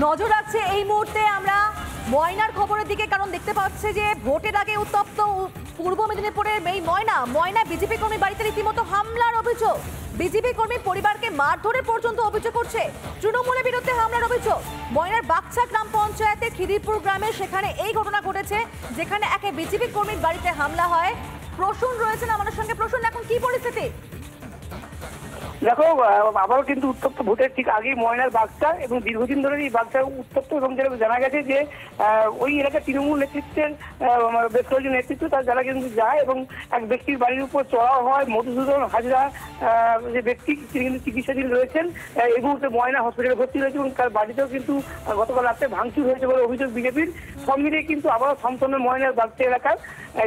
নজর রাখছে এই মুহূর্তে আমরা ময়নার খবরের দিকে, কারণ দেখতে পাচ্ছে যে ভোটের আগে উত্তপ্ত পূর্ব মেদিনীপুরের এই ময়না বিজেপি কর্মী বাড়িতে রীতিমতো হামলার অভিযোগ। বিজেপি কর্মী পরিবারকে মারধরের পর্যন্ত অভিযোগ করছে। তৃণমূলের বিরুদ্ধে হামলার অভিযোগ। ময়নার বাগচা গ্রাম পঞ্চায়েতের খিদিরপুর গ্রামে সেখানে এই ঘটনা ঘটেছে, যেখানে এক বিজেপি কর্মীর বাড়িতে হামলা হয়। প্রসূন রয়েছেন আমাদের সঙ্গে। প্রসূন, এখন কি পরিস্থিতি? দেখো, আবারও কিন্তু উত্তপ্ত ভোটের ঠিক আগেই ময়নার বাগচা, এবং দীর্ঘদিন ধরে এই বাগচা উত্তপ্ত, এবং যেটা জানা গেছে যে ওই এলাকার তৃণমূল নেতৃত্বের বেশ কয়েকজন নেতৃত্ব তারা কিন্তু যায় এবং এক ব্যক্তির বাড়ির উপর চড়াও হয়। মধুসূদন হাজরা যে ব্যক্তি, তিনি কিন্তু চিকিৎসাধীন রয়েছেন। এই মুহূর্তে ময়না হসপিটালে ভর্তি রয়েছে এবং তার বাড়িতেও কিন্তু গতকাল রাতে ভাঙচুর হয়েছে বলে অভিযোগ বিজেপির। সব মিলিয়ে কিন্তু আবারও থমথমে ময়নার বাগচা এলাকার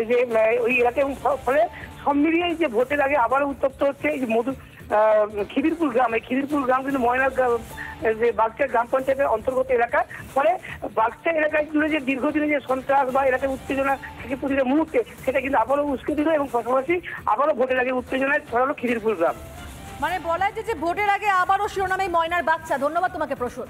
যে ওই এলাকা, এবং ফলে সব মিলিয়ে যে ভোটের আগে আবারও উত্তপ্ত হচ্ছে এই যে খিদিরপুর গ্রাম। এই খিদিরপুর গ্রাম কিন্তু ময়নার যে বাগচা গ্রাম পঞ্চায়েতের অন্তর্গত এলাকা। ফলে বাগচা এলাকায় জুড়ে যে দীর্ঘদিনে যে সন্ত্রাস বা এলাকায় উত্তেজনা থেকে প্রতিটা মুহূর্তে, সেটা কিন্তু আবারও উস্কে দিল এবং পাশাপাশি আবারও ভোটের আগে উত্তেজনায় ছড়ালো খিদিরপুর গ্রাম। মানে বলা যায় যে ভোটের আগে আবারও শিরোনামে ময়নার বাগচা। ধন্যবাদ তোমাকে প্রসূন।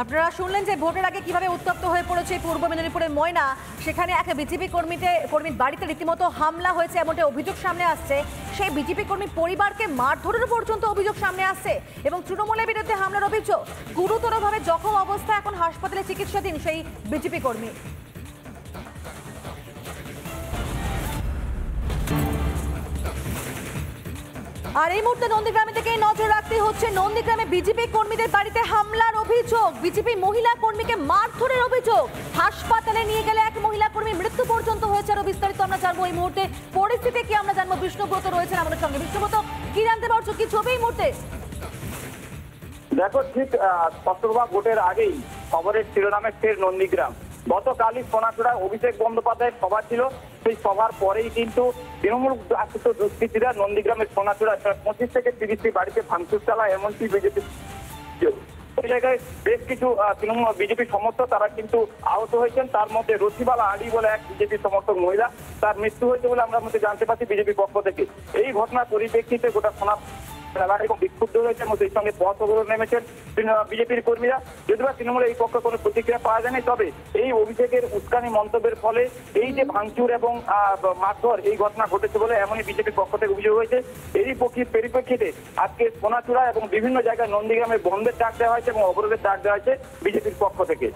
আপনারা শুনলেন যে ভোটের আগে কিভাবে উত্তপ্ত হয়ে পড়েছে পূর্ব মেদিনীপুরের ময়না। সেখানে এক বিজেপি কর্মীর বাড়িতে রীতিমতো হামলা হয়েছে এমনটা অভিযোগ সামনে আসছে। সেই বিজেপি কর্মী পরিবারকে মারধরের পর্যন্ত অভিযোগ সামনে আসছে এবং তৃণমূলের বিরুদ্ধে হামলার অভিযোগ। গুরুতরভাবে জখম অবস্থা, এখন হাসপাতালে চিকিৎসাধীন সেই বিজেপি কর্মী। আর এই মুহূর্তে নন্দীগ্রামে থেকে নজর রাখতে হচ্ছে। নন্দীগ্রামে বিজেপি কর্মীদের বাড়িতে হামলার অভিযোগ। বিজেপি মহিলা কর্মীকে মারধরের অভিযোগ। হাসপাতালে নিয়ে গেলে এক মহিলা কর্মী মৃত্যু পর্যন্ত হয়েছে। আরো বিস্তারিত আমরা জানবো এই মুহূর্তে। পরিস্থিতি কি আমরা জানবো। বিষ্ণুব্রত রয়েছেন আমাদের সঙ্গে। বিষ্ণুব্রত, কি জানতে পারছো, কি ছবি এই মুহূর্তে? দেখো, ঠিক স্পষ্টভাবে ভোটের আগেই খবরের শিরোনামে ফের নন্দীগ্রাম। গতকালই সোনাচূড়ায় অভিষেক বন্দ্যোপাধ্যায়ের সভা ছিল। সেই সভার পরেই কিন্তু তৃণমূল আশ্রিত দুষ্কৃতীরা নন্দীগ্রামের সোনাচূড়ায় 25 থেকে 30টি বাড়িতে ভাঙচুর চালায়, এমনকি বিজেপি ওই জায়গায় বেশ কিছু তৃণমূল বিজেপি সমর্থক তারা কিন্তু আহত হয়েছেন। তার মধ্যে রথিবালা আলী বলে এক বিজেপি সমর্থক মহিলা, তার মৃত্যু হয়েছে বলে আমরা জানতে পারছি বিজেপি পক্ষ থেকে। এই ঘটনার পরিপ্রেক্ষিতে গোটা সোনা এবং বিক্ষুব্ধ হয়েছে এবং সেই সঙ্গে পথ অবরোধ নেমেছেন বিজেপির কর্মীরা। যদিও তৃণমূলের এই পক্ষে কোনো প্রতিক্রিয়া পাওয়া যায়নি, তবে এই অভিষেকের উস্কানি মন্তব্যের ফলে এই যে ভাঙচুর এবং মারধর এই ঘটনা ঘটেছে বলে এমনই বিজেপির পক্ষ থেকে অভিযোগ হয়েছে। এই পরিপ্রেক্ষিতে আজকে সোনাচূড়া এবং বিভিন্ন জায়গায় নন্দীগ্রামে বন্ধের ডাক দেওয়া হয়েছে এবং অবরোধের ডাক দেওয়া হয়েছে বিজেপির পক্ষ থেকে।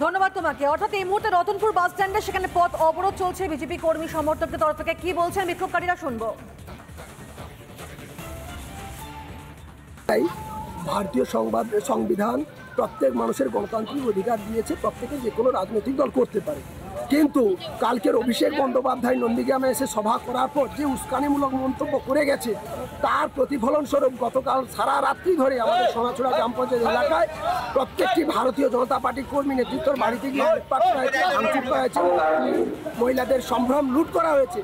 ধন্যবাদ তোমাকে। অর্থাৎ এই মুহূর্তে রতনপুর বাস স্ট্যান্ডে সেখানে পথ অবরোধ চলছে বিজেপি কর্মী সমর্থকদের তরফ থেকে। কি বলছেন বিক্ষোভকারীরা, শুনবো। ভারতীয় সংবিধান প্রত্যেক মানুষের গণতান্ত্রিক অধিকার দিয়েছে, প্রত্যেকে যে কোনো রাজনৈতিক দল করতে পারে। কিন্তু কালকের অভিষেক বন্দ্যোপাধ্যায় নন্দীগ্রামে এসে সভা করার পর যে উস্কানিমূলক মন্তব্য করে গেছে, তার প্রতিফলন স্বরূপ গতকাল সারা রাত্রি ধরে আমাদের সোনাচূড়া গ্রাম পঞ্চায়েত এলাকায় প্রত্যেকটি ভারতীয় জনতা পার্টির কর্মী নেতৃত্বর বাড়িতে গিয়ে লুটপাট করা হয়েছে, ভাঙচুর করা হয়েছে, মহিলাদের সম্ভ্রম লুট করা হয়েছে।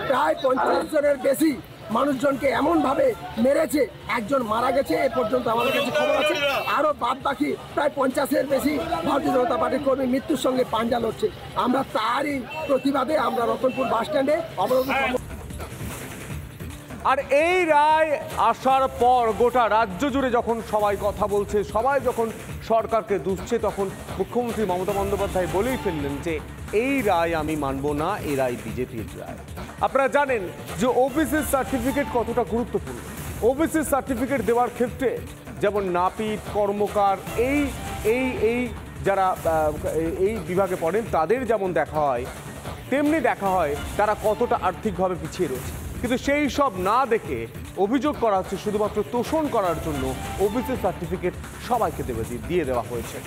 প্রায় 50 জনের বেশি মানুষজনকে এমনভাবে মেরেছে, একজন মারা গেছে এ পর্যন্ত আমাদের কাছে খবর আছে। আরও বাদ বাকি প্রায় 50-এর বেশি ভারতীয় জনতা পার্টির কর্মী মৃত্যুর সঙ্গে পাঞ্জা লড়ছে। আমরা তারই প্রতিবাদে আমরা রতনপুর বাস স্ট্যান্ডে অবরোধ। আর এই রায় আসার পর গোটা রাজ্য জুড়ে যখন সবাই কথা বলছে, সবাই যখন সরকারকে দুষছে, তখন মুখ্যমন্ত্রী মমতা বন্দ্যোপাধ্যায় বলেই ফেললেন যে এই রায় আমি মানব না, এই রায় বিজেপির রায়। আপনারা জানেন যে ওবিসি সার্টিফিকেট কতটা গুরুত্বপূর্ণ। ওবিসি সার্টিফিকেট দেওয়ার ক্ষেত্রে যেমন নাপিত, কর্মকার, এই যারা এই বিভাগে পড়েন তাদের যেমন দেখা হয়, তেমনি দেখা হয় তারা কতটা আর্থিকভাবে পিছিয়ে রয়েছে। কিন্তু সেই সব না দেখে অভিযোগ করা হচ্ছে শুধুমাত্র তোষণ করার জন্য ওবিসি সার্টিফিকেট সবাইকে দিয়ে দেওয়া হয়েছে।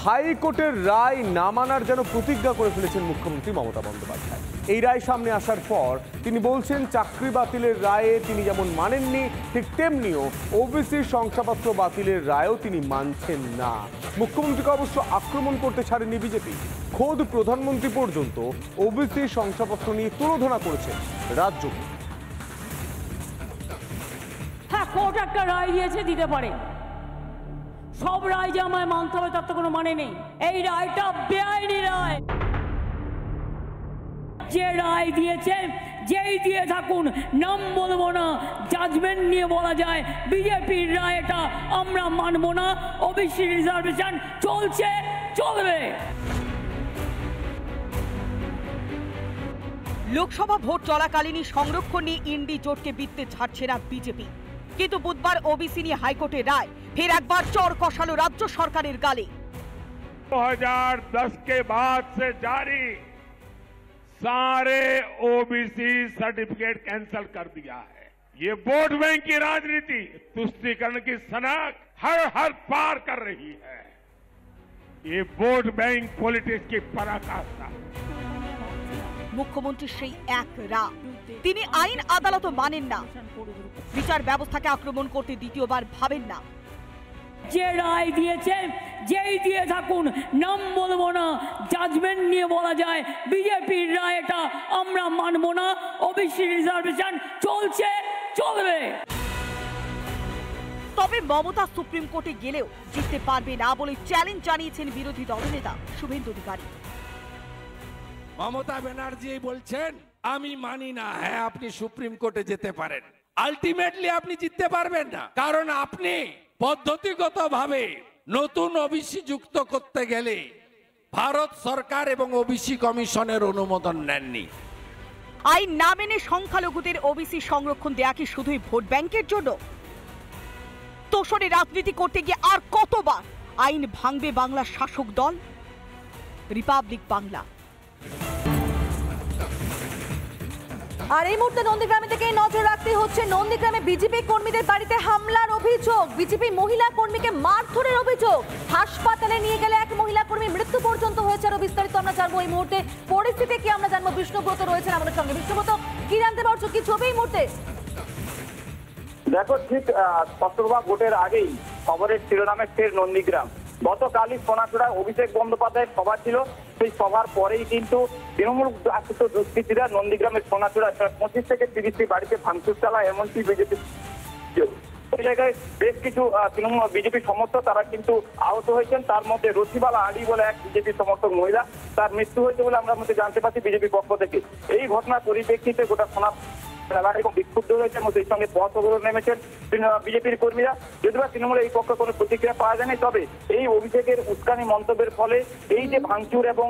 হাইকোর্টের রায় না মানার যেন প্রতিজ্ঞা করে ফেলেছেন মুখ্যমন্ত্রী মমতা বন্দ্যোপাধ্যায়। এই রায় সামনে আসার পর তিনি বলছেন চাকরি বাতিলের রায়ে তিনি যেমন মানেননি, ঠিক তেমনিও ওবিসি শংসাপত্র বাতিলের রায়ও তিনি মানছেন না। মুখ্যমন্ত্রীকে অবশ্য আক্রমণ করতে ছাড়েনি বিজেপি। খোদ প্রধানমন্ত্রী পর্যন্ত ওবিসি শংসাপত্র নিয়ে তুলোধনা করেছে রাজ্যকে। হ্যাঁ, কোর্ট একটা রায় দিয়েছে, দিতে পারে। সব রায় যে আমায় মানতে হবে তার তো কোনো মানে নেই। এই রায়টা বেআইনি রায়। যে রায় দিয়েছে যেই দিয়ে থাকুন, নাম বলবো না, জাজমেন্ট নিয়ে বলা যায় বিজেপির রায় এটা আমরা মানবো না। ওবিসি রিজার্ভেশন চলছে, চলবে। লোকসভা ভোট চলাকালীনই সংরক্ষণ নিয়ে ইন্ডি জোটকে বিত্তে ছাড়ছে না বিজেপি, কিন্তু বুধবার ওবিসি নিয়ে হাইকোর্টের রায় ফের একবার চর কষালো রাজ্য সরকারের গালে। 2010 के बाद से जारी सारे ओबीसी सर्टिफिकेट कैंसिल कर दिया है। ये वोट बैंक की राजनीति, तुष्टीकरण की सनक हर पार कर रही है। ये वोट बैंक पॉलिटिक्स की पराकाष्ठा। মুখ্যমন্ত্রীর সেই এক রায়, তিনি আইন আদালত মানেন না, বিচার ব্যবস্থাকে আক্রমণ করতে দ্বিতীয়বার ভাবেন না। যে রায় দিয়েছে যেই দিয়ে থাকুন, নাম বলবো না, জাজমেন্ট নিয়ে বলা যায় বিজেপির রায় এটা আমরা মানবো না। ওবিসি রিজার্ভেশন চলছে, চলবে। তবে মমতা সুপ্রিম কোর্টে গেলেও জিততে পারবে না বলে চ্যালেঞ্জ জানিয়েছেন বিরোধী দলনেতা শুভেন্দু অধিকারী। মমতা ব্যানার্জি বলছেন আমি মানি না। হ্যাঁ, আপনি সুপ্রিম কোর্টে যেতে পারেন, আলটিমেটলি আপনি জিততে পারবেন না, কারণ আপনি পদ্ধতিগতভাবে নতুন ওবিসি যুক্ত করতে গেলে ভারত সরকার এবং ওবিসি কমিশনের অনুমোদন নেননি। আইন না মেনে সংখ্যালঘুদের ওবিসি সংরক্ষণ দেয়া কি শুধুই ভোট ব্যাংকের জন্য? তোষণে রাজনীতি করতে গিয়ে আর কতবার আইন ভাঙবে বাংলার শাসক দল? রিপাবলিক বাংলা। আর এই মুহূর্তে নন্দীগ্রামে থেকে নজর রাখতে হচ্ছে নন্দীগ্রামে বিজেপি কর্মীদের বাড়িতে হামলার অভিযোগ, বিজেপি মহিলা কর্মীকে মারধরের অভিযোগ, হাসপাতালে নিয়ে গেলে এক মহিলা কর্মী মৃত্যু পর্যন্ত হয়েছে। আরো বিস্তারিত আমরা জানবো এই মুহূর্তে, পরিস্থিতি কি আমরা জানবো। বিষ্ণুব্রত রয়েছেন আমাদের সঙ্গে। বিষ্ণুব্রত, কি জানতে পারছো, কি ছবি এই মুহূর্তে? দেখো, ঠিক স্পষ্টভাবে ভোটের আগেই খবরের শিরোনামে ফের নন্দীগ্রাম। গতকালই সোনাচূড়ায় অভিষেক বন্দ্যোপাধ্যায়ের সভা ছিল, সেই সভার পরেই কিন্তু তৃণমূল আশ্রিত দুষ্কৃতীরা নন্দীগ্রামের সোনাচূড়ায় 25 থেকে 30টি বাড়িতে ভাঙচুর চালায়, এমনকি বিজেপি ওই জায়গায় বেশ কিছু তৃণমূল বিজেপি সমর্থক তারা কিন্তু আহত হয়েছেন। তার মধ্যে রথিবালা আলী বলে এক বিজেপি সমর্থক মহিলা, তার মৃত্যু হয়েছে বলে আমরা জানতে পারছি বিজেপি পক্ষ থেকে। এই ঘটনার পরিপ্রেক্ষিতে গোটা সোনা এবং বিক্ষুব্ধ হয়েছে এবং সেই সঙ্গে পথ অবরোধ নেমেছেন বিজেপির কর্মীরা। যদিও তৃণমূলের এই পক্ষে কোনো প্রতিক্রিয়া পাওয়া যায়নি, তবে এই অভিষেকের উস্কানি মন্তব্যের ফলে এই যে ভাঙচুর এবং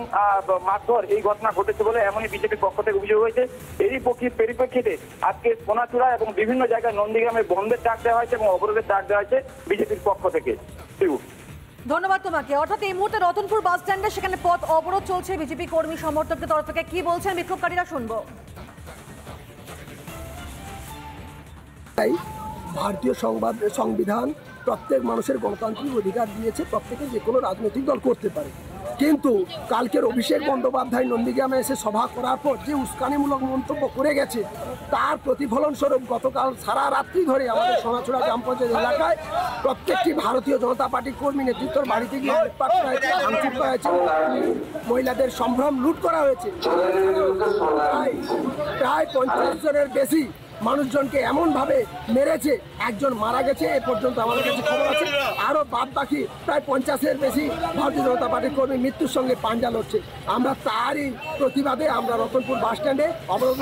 মারধর এই ঘটনা ঘটেছে বলে এমনই বিজেপির পক্ষ থেকে অভিযোগ হয়েছে। এই পরিপ্রেক্ষিতে আজকে সোনাচূড়া এবং বিভিন্ন জায়গায় নন্দীগ্রামে বন্ধের ডাক দেওয়া হয়েছে এবং অবরোধের ডাক দেওয়া হয়েছে বিজেপির পক্ষ থেকে। ধন্যবাদ তোমাকে। অর্থাৎ এই মুহূর্তে রতনপুর বাস স্ট্যান্ডে সেখানে পথ অবরোধ চলছে বিজেপি কর্মী সমর্থকদের তরফ থেকে। কি বলছেন বিক্ষোভকারীরা, শুনবো। ভারতীয় সংবিধান প্রত্যেক মানুষের গণতান্ত্রিক অধিকার দিয়েছে, প্রত্যেকে যে কোনো রাজনৈতিক দল করতে পারে। কিন্তু কালকের অভিষেক বন্দ্যোপাধ্যায় নন্দীগ্রামে এসে সভা করার পর যে উস্কানিমূলক মন্তব্য করে গেছে, তার প্রতিফলন স্বরূপ গতকাল সারা রাত্রি ধরে আমাদের সোনাচূড়া গ্রাম পঞ্চায়েত এলাকায় প্রত্যেকটি ভারতীয় জনতা পার্টির কর্মী নেতৃত্বর বাড়িতে গিয়ে লুটপাট করা হয়েছে, ভাঙচুর করা হয়েছে, মহিলাদের সম্ভ্রম লুট করা হয়েছে। প্রায় 50 জনের বেশি মানুষজনকে এমনভাবে মেরেছে, একজন মারা গেছে এ পর্যন্ত আমাদের কাছে খবর আছে। আরও বাদ বাকি প্রায় 50-এর বেশি ভারতীয় জনতা পার্টির কর্মী মৃত্যুর সঙ্গে পাঞ্জা লড়ছে। আমরা তারই প্রতিবাদে আমরা রতনপুর বাস স্ট্যান্ডে অবরোধ